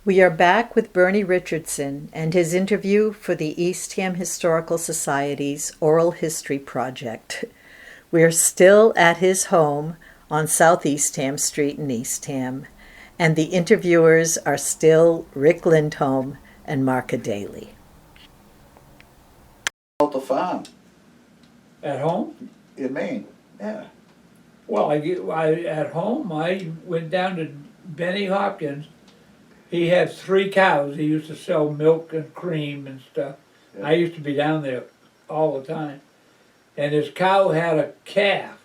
We are back with Bernie Richardson and his interview for the Eastham Historical Society's Oral History Project. We are still at his home on South Eastham Street in Eastham, and the interviewers are still Rick Lindholm and Marca Daley. About the farm At home? in Maine, yeah. Well, at home, I went down to Benny Hopkins. He had 3 cows. He used to sell milk and cream and stuff. Yeah. I used to be down there all the time. And his cow had a calf.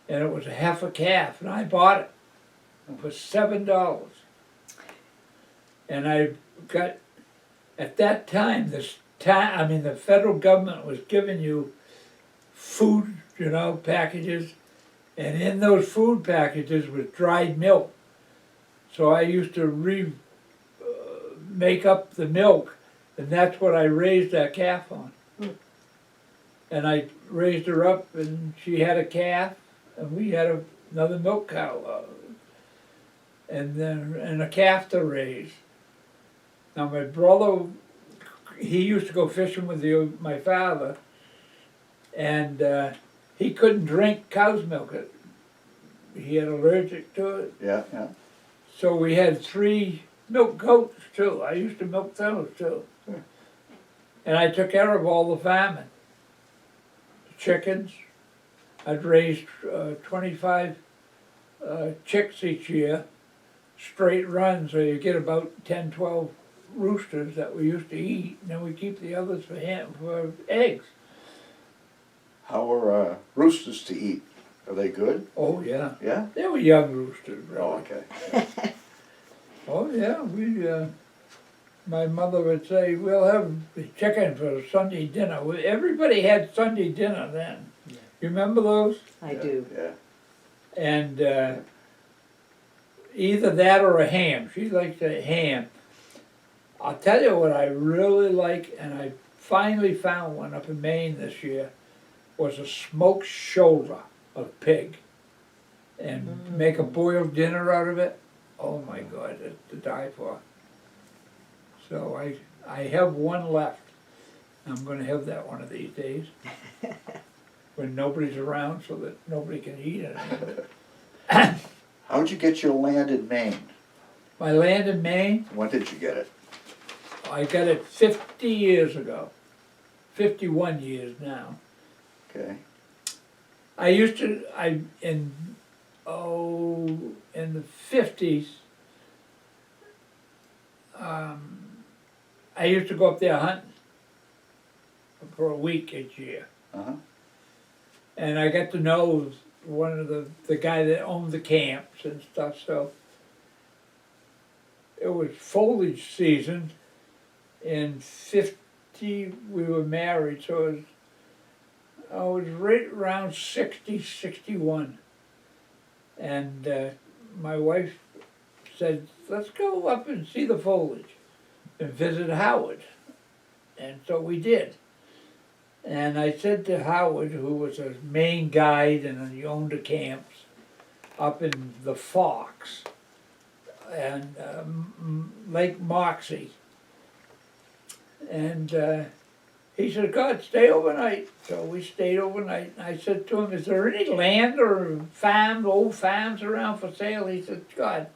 And it was a heifer calf. And I bought it for $7. And I got, at that time, the federal government was giving you food, packages. And in those food packages was dried milk. So I used to make up the milk, and that's what I raised that calf on. And I raised her up, and she had a calf, and we had another milk cow, and a calf to raise. Now my brother, he used to go fishing with my father, and he couldn't drink cow's milk. He had allergic to it. Yeah, yeah. So we had 3 milk goats too. I used to milk those too. And I took care of all the farming. Chickens. I'd raised 25 chicks each year, straight run, so you get about 10, 12 roosters that we used to eat, and then we keep the others for eggs. How are roosters to eat? Are they good? Oh yeah. Yeah? They were young roosters, really. Oh, okay. Oh yeah, my mother would say, we'll have chicken for Sunday dinner. Everybody had Sunday dinner then. Yeah. You remember those? I do. Yeah. And either that or a ham. She likes a ham. I'll tell you what I really like, and I finally found one up in Maine this year, was a smoked shoulder of pig. And make a boiled dinner out of it. Oh my God, it's to die for. So I have one left. I'm going to have that one of these days. When nobody's around so that nobody can eat it. How'd you get your land in Maine? My land in Maine, When did you get it? I got it 50 years ago. 51 years now. Okay. In the 50s, I used to go up there hunting for a week each year. Uh-huh. And I got to know one of the guy that owned the camps and stuff, so it was foliage season. In 50, we were married, so I was right around 60, 61. And my wife said, let's go up and see the foliage and visit Howard. And so we did. And I said to Howard, who was a Maine guide and he owned the camps up in the Fox and Lake Moxie. And he said, God, stay overnight. So we stayed overnight. And I said to him, is there any land or farms, old farms around for sale? He said, God,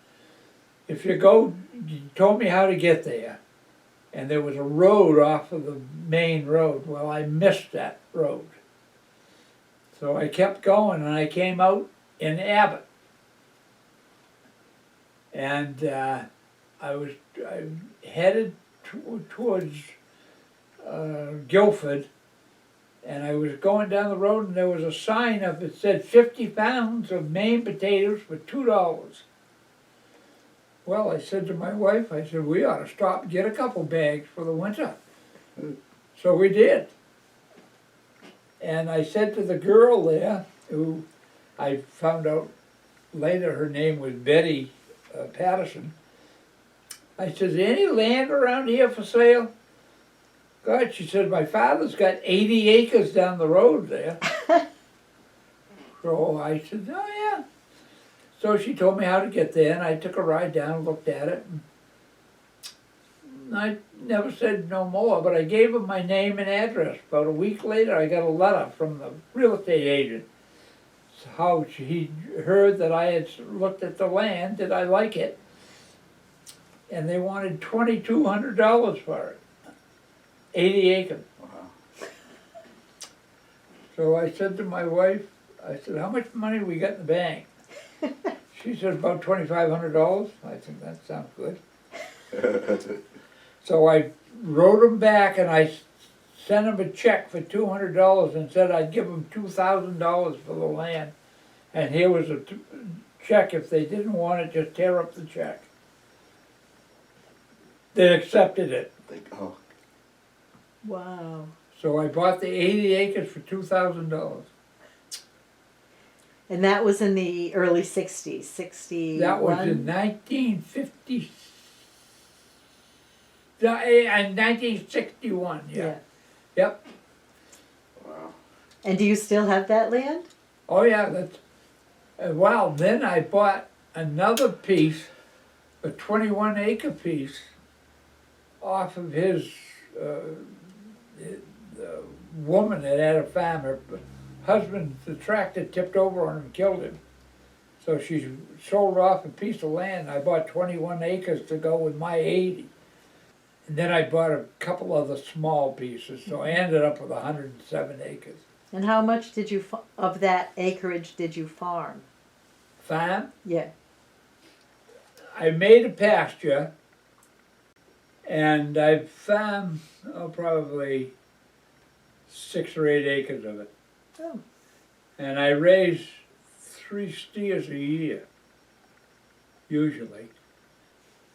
if you go, you told me how to get there. And there was a road off of the main road. Well, I missed that road. So I kept going and I came out in Abbott. And I headed towards Guilford, and I was going down the road and there was a sign up that said 50 pounds of Maine potatoes for $2. Well, I said to my wife, I said, we ought to stop and get a couple bags for the winter. So we did. And I said to the girl there, who I found out later her name was Betty Patterson, I said, is there any land around here for sale? God, she said, my father's got 80 acres down the road there. So I said, oh yeah. So she told me how to get there, and I took a ride down and looked at it. And and I never said no more, but I gave him my name and address. About a week later, I got a letter from the real estate agent. How he heard that I had looked at the land, did I like it? And they wanted $2,200 for it, 80 acres. Wow. So I said to my wife, I said, how much money we got in the bank? She said, about $2,500. I said, that sounds good. So I wrote him back and I sent him a check for $200 and said I'd give him $2,000 for the land. And here was a check. If they didn't want it, just tear up the check. They accepted it. Oh, Wow. So I bought the 80 acres for $2,000. And that was in the early 60s, 61? That was in 1950, in 1961, yeah. Yep. wow. And do you still have that land? Oh yeah, that's, well, then I bought another piece, a 21 acre piece, off of his, the woman that had a farm. Her husband, the tractor tipped over on him and killed him. So she sold off a piece of land. I bought 21 acres to go with my 80. And then I bought a couple other small pieces, so I ended up with 107 acres. And how much did you of that acreage did you farm? Farm? Yeah. I made a pasture, and I farmed probably 6 or 8 acres of it. Oh. And I raise 3 steers a year, usually.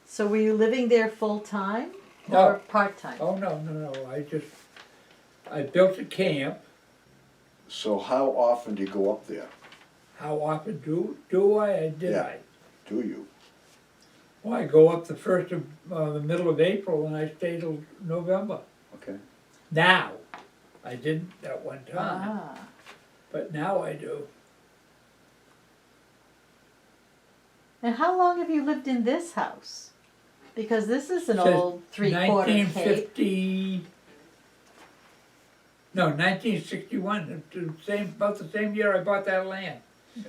So were you living there full time No. or part time? Oh, no. I built a camp. So how often do you go up there? How often do I or did Yeah. I? Do you? Well, I go up the middle of April and I stay till November. Okay. Now, I didn't at one time, Ah. but now I do. And how long have you lived in this house? Because this is an Says old three-quarter cape. 1950. No, 1961. About the same year I bought that land.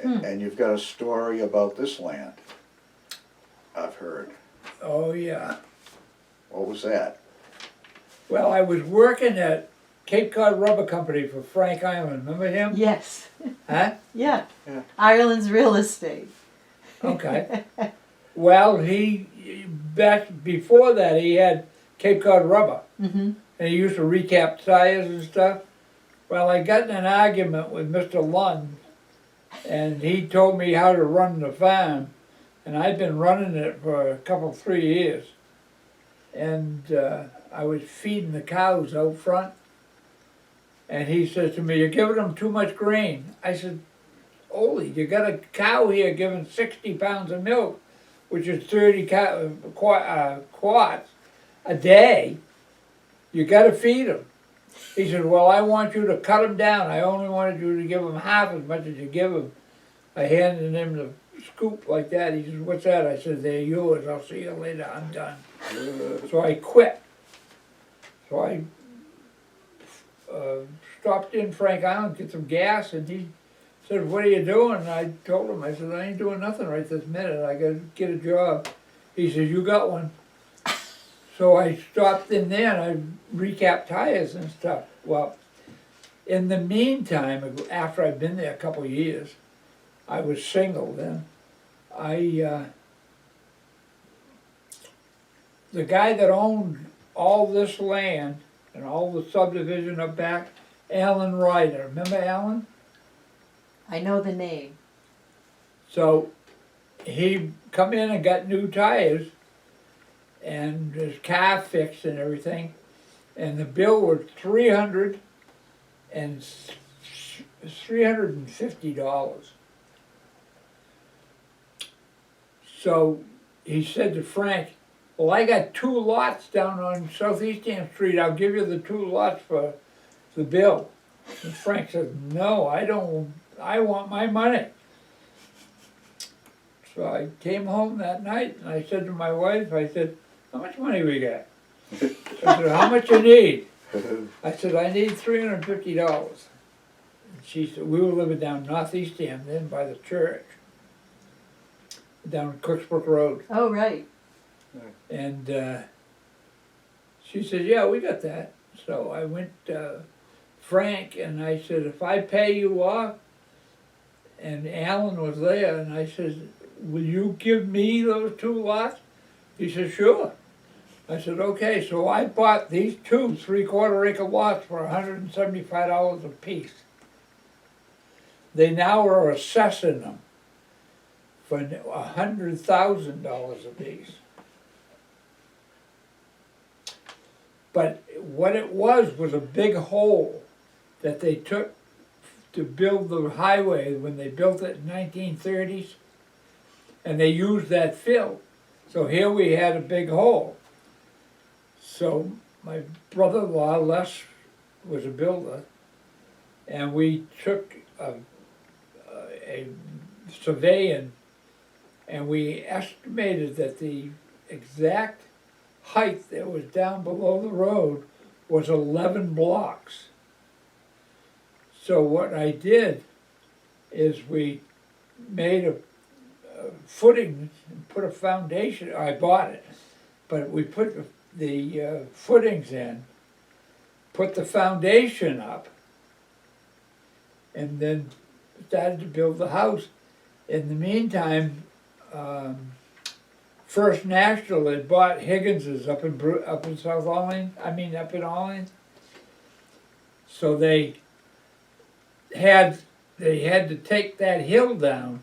And you've got a story about this land, I've heard. Oh yeah. What was that? Well, I was working at Cape Cod Rubber Company for Frank Island. Remember him? Yes. Huh? Yeah. Yeah. Ireland's real estate. Okay. Well, back before that, he had Cape Cod Rubber. Mm-hmm. And he used to recap tires and stuff. Well, I got in an argument with Mr. Lund, and he told me how to run the farm. And I'd been running it for 3 years. And I was feeding the cows out front. And he says to me, "You're giving them too much grain." I said, "Holy, you got a cow here giving 60 pounds of milk, which is 30 quarts a day. You got to feed them." He said, "Well, I want you to cut them down. I only wanted you to give them half as much as you give them." I handed him the scoop like that. He said, "What's that?" I said, "They're yours. I'll see you later. I'm done." So I quit. So I stopped in Frank Island to get some gas, and he said, "What are you doing?" And I told him, I said, "I ain't doing nothing right this minute. I got to get a job." He said, "You got one." So I stopped in there and I recapped tires and stuff. Well, in the meantime, after I'd been there a couple of years, I was single then. The guy that owned all this land and all the subdivision up back, Alan Ryder. Remember Alan? I know the name. So he come in and got new tires and his car fixed and everything, and the bill was $350. So he said to Frank, "Well, I got 2 lots down on South Eastham Street. I'll give you the 2 lots for the bill." And Frank said, "No, I don't. I want my money." So I came home that night and I said to my wife, I said, "How much money we got?" I said, how much you need? I said, I need $350. And she said, we were living down North Eastham then by the church, down Cooksbrook Road. Oh, right. And she said, yeah, we got that. So I went Frank and I said, if I pay you off, and Alan was there, and I said, will you give me those 2 lots? He said, sure. I said, okay, so I bought these 2 3/4 acre lots for $175 a piece. They now are assessing them for $100,000 a piece. But what it was a big hole that they took to build the highway when they built it in 1930s, and they used that fill. So here we had a big hole. So my brother-in-law, Les, was a builder, and we took a surveying, and we estimated that the exact height that was down below the road was 11 blocks. So what I did is we made a footing and put a foundation. I bought it, but we put the footings in, put the foundation up, and then started to build the house. In the meantime, First National had bought Higgins's up in South Orleans. Up in Orleans. So they had to take that hill down,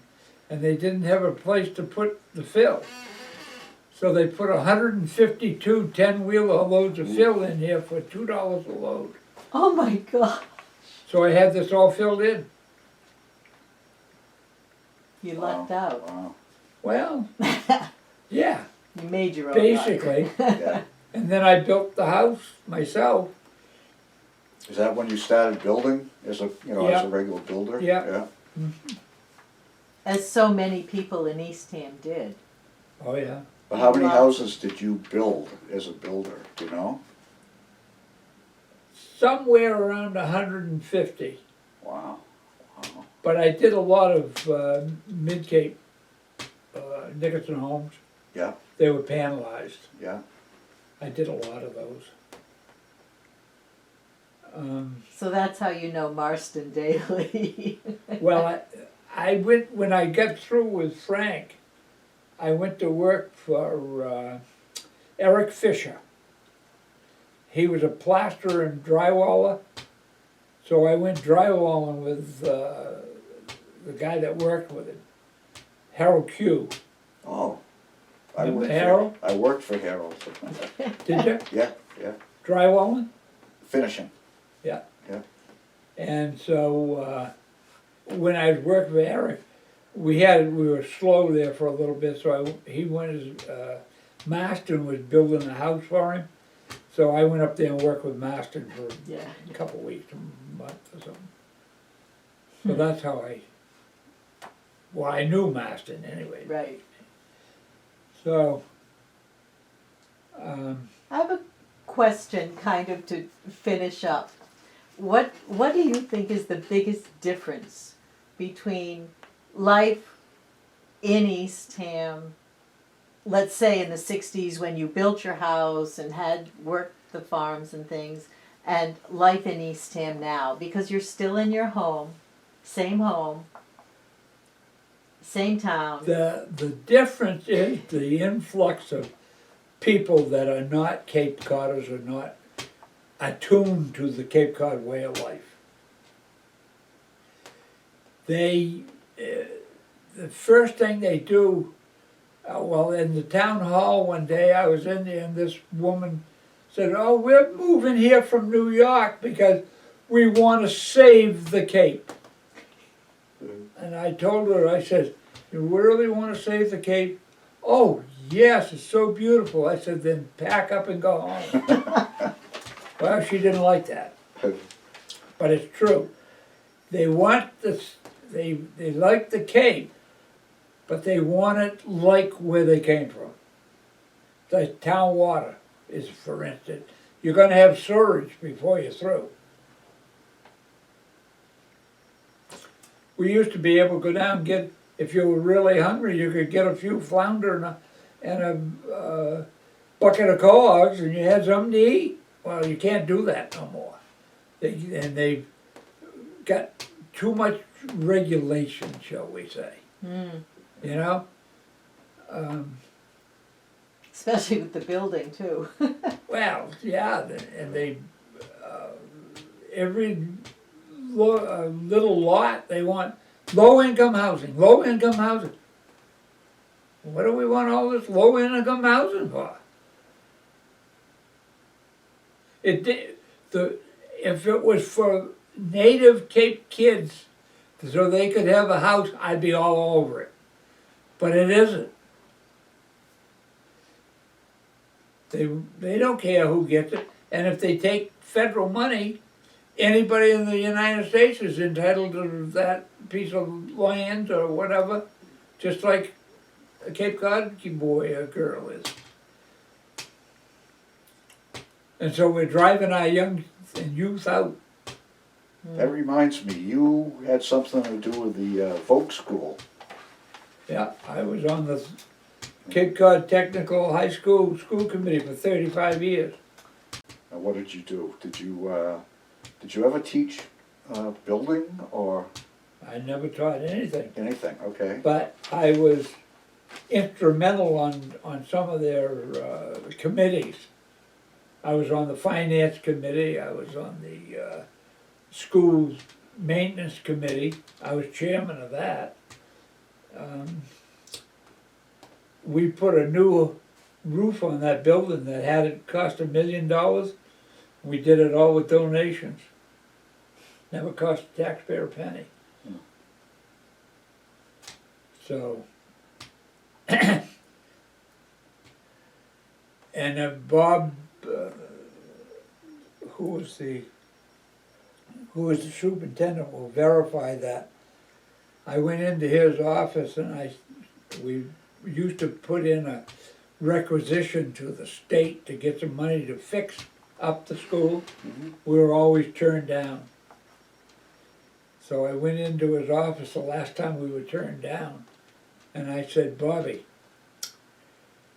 and they didn't have a place to put the fill. So they put 152 10-wheeler loads of fill in here for $2 a load. Oh my God. So I had this all filled in. You lucked out. Wow. Well, yeah, You made your own basically. Yeah. And then I built the house myself. Is that when you started building as a Yeah. as a regular builder? Yeah. As so many people in Eastham did. Oh yeah. But how many Wow. houses did you build as a builder? Do you know? Somewhere around 150. Wow. Wow. But I did a lot of mid-cape Richardson homes. Yeah. They were panelized. Yeah. I did a lot of those. So that's how you know Marston Daley. Well, I went, when I got through with Frank, I went to work for Eric Fisher. He was a plasterer and drywaller, so I went drywalling with the guy that worked with him, Harold Q. Oh. Remember Harold? I worked for Harold. Did you? Yeah. Yeah. Drywalling? Finishing. Yeah. Yeah. And so when I was working for Eric, we were slow there for a little bit, so he went as Marston was building a house for him. So I went up there and worked with Marston for Yeah. a couple of weeks, a month or something. So that's how I knew Marston anyway. Right. So, I have a question kind of to finish up. What do you think is the biggest difference between life in Eastham, let's say in the 60s when you built your house and had worked the farms and things, and life in Eastham now? Because you're still in your home, same town. the difference is the influx of people that are not Cape Codders, are not attuned to the Cape Cod way of life. They, the first thing they do, well, in the town hall one day I was in there and this woman said, oh, we're moving here from New York because we want to save the Cape. And I told her, I said, you really want to save the Cape? Oh, yes, it's so beautiful. I said, then pack up and go home. Well, she didn't like that. But it's true. They want this, they like the Cape, but they want it like where they came from. The town water. is, for instance, you're gonna have sewage before you're through. We used to be able to go down and get, if you were really hungry, you could get a few flounder and a bucket of cogs, and you had something to eat. Well, you can't do that no more. They've got too much regulation, shall we say. Mm. You know? Especially with the building too. Well, yeah, and they, every little lot, they want low-income housing, low-income housing. What do we want all this low-income housing for? If it was for native Cape kids, so they could have a house, I'd be all over it. But it isn't. They don't care who gets it, and if they take federal money, anybody in the United States is entitled to that piece of land or whatever, just like a Cape Cod boy or girl is. And so we're driving our young and youth out. That reminds me, you had something to do with the folk school. Yeah, I was on the Cape Cod Technical High School committee for 35 years. And what did you do? Did you ever teach building or I never taught anything. anything? Okay. But I was instrumental on some of their committees. I was on the finance committee, I was on the school maintenance committee, I was chairman of that. We put a new roof on that building that had it cost $1 million. We did it all with donations. Never cost the taxpayer a penny. So, and Bob, who was the superintendent, will verify that. I went into his office and we used to put in a requisition to the state to get some money to fix up the school. Mm-hmm. We were always turned down. So I went into his office the last time we were turned down, and I said, Bobby,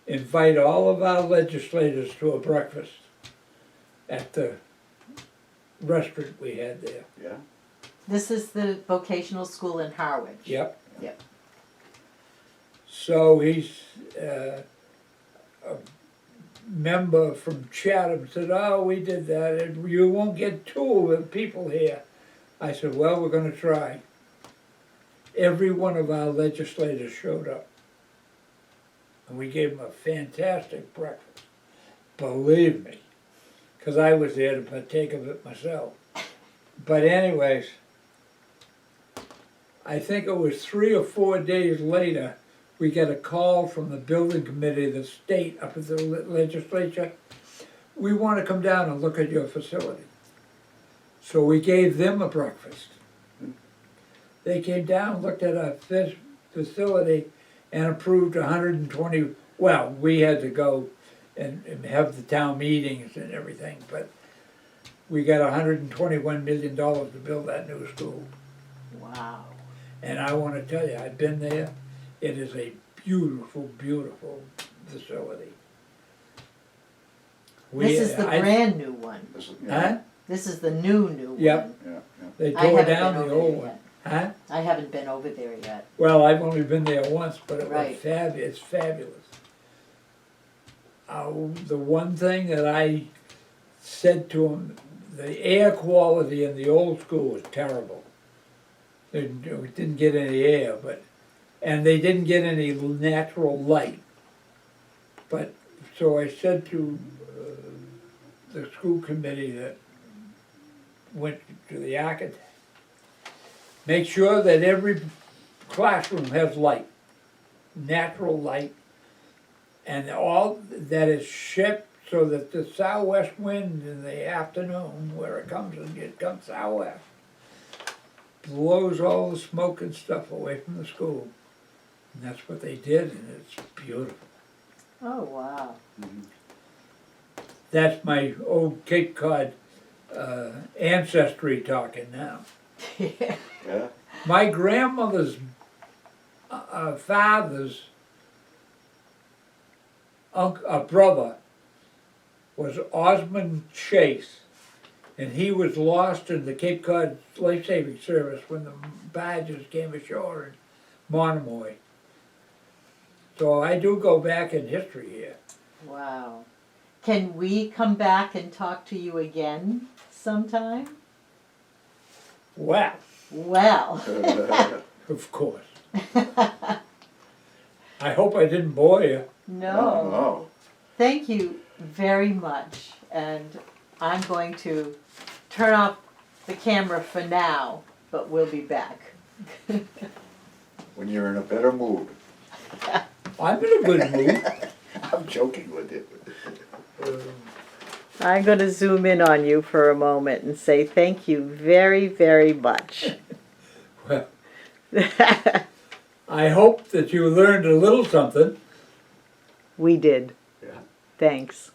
invite all of our legislators to a breakfast at the restaurant we had there. Yeah. This is the vocational school in Harwich. Yep. Yep. So he's a member from Chatham said, oh, we did that, and you won't get two of the people here. I said, well, we're going to try. Every one of our legislators showed up. And we gave them a fantastic breakfast. Believe me, because I was there to partake of it myself. But anyways, I think it was 3 or 4 days later, we got a call from the building committee of the state up at the legislature. We want to come down and look at your facility. So we gave them a breakfast. They came down, looked at our facility, and approved 120, well, we had to go and have the town meetings and everything, but we got $121 million to build that new school. Wow. And I want to tell you, I've been there. It is a beautiful, beautiful facility. This is the brand new one. Huh? This is the new one. Yep. Yeah, yeah. They I tore haven't down been the over old there one. yet. Huh? I haven't been over there yet. Well, I've only been there once, but it was Right. fabulous. It's fabulous. The one thing that I said to them, the air quality in the old school was terrible. We didn't get any air, and they didn't get any natural light. But so I said to the school committee that went to the architect, make sure that every classroom has light, natural light, and all that is shipped so that the southwest wind in the afternoon, where it comes southwest, blows all the smoke and stuff away from the school. And that's what they did, and it's beautiful. Oh, wow. Mm-hmm. That's my old Cape Cod ancestry talking now. Yeah? My grandmother's father's brother was Osmond Chase, and he was lost in the Cape Cod Life-Saving Service when the barges came ashore in Monomoy. So I do go back in history here. Wow. Can we come back and talk to you again sometime? Well, Well. of course. I hope I didn't bore you. No. No. Thank you very much. And I'm going to turn off the camera for now, but we'll be back. When you're in a better mood. I'm in a good mood. I'm joking with you. I'm going to zoom in on you for a moment and say thank you very, very much. Well, I hope that you learned a little something. We did. Yeah. Thanks.